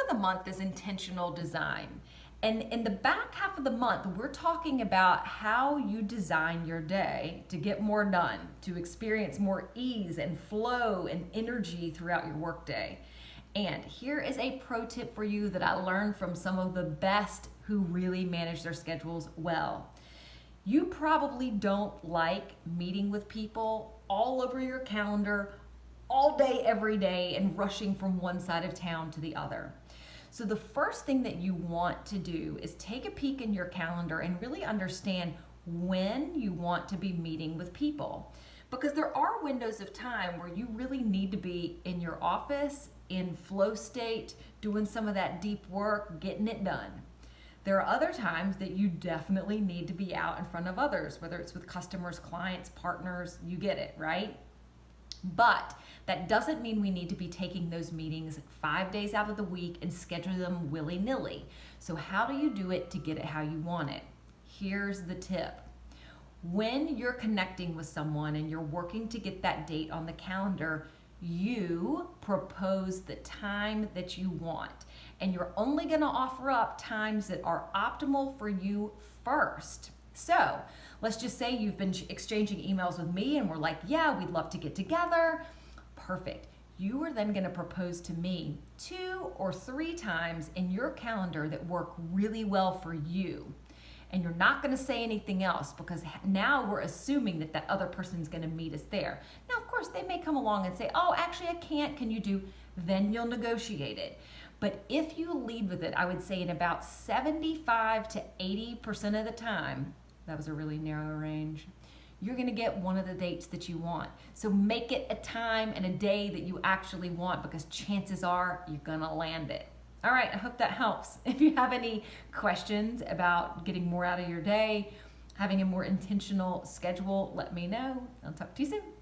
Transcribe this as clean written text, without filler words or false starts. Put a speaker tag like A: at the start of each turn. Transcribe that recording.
A: of the month is intentional design. And in the back half of the month, we're talking about how you design your day to get more done, to experience more ease and flow and energy throughout your workday. And here is a pro tip for you that I learned from some of the best who really manage their schedules well. You probably don't like meeting with people all over your calendar all day, every day, and rushing from one side of town to the other. So the first thing that you want to do is take a peek in your calendar and really understand when you want to be meeting with people. Because there are windows of time where you really need to be in your office, in flow state, doing some of that deep work, getting it done. There are other times that you definitely need to be out in front of others, whether it's with customers, clients, partners, you get it, right? But that doesn't mean we need to be taking those meetings 5 days out of the week and schedule them willy-nilly. So how do you do it to get it how you want it? Here's the tip. When you're connecting with someone and you're working to get that date on the calendar, you propose the time that you want. And you're only going to offer up times that are optimal for you first. So let's just say you've been exchanging emails with me and we're like, yeah, we'd love to get together. Perfect. You are then going to propose to me 2 or 3 times in your calendar that work really well for you. And you're not going to say anything else because now we're assuming that that other person's going to meet us there. Now, of course, they may come along and say, oh, actually, I can't. Can you do? Then you'll negotiate it. But if you lead with it, I would say in about 75 to 80% of the time, that was a really narrow range, you're going to get one of the dates that you want. So make it a time and a day that you actually want because chances are you're going to land it. All right, I hope that helps. If you have any questions about getting more out of your day, having a more intentional schedule, let me know. I'll talk to you soon.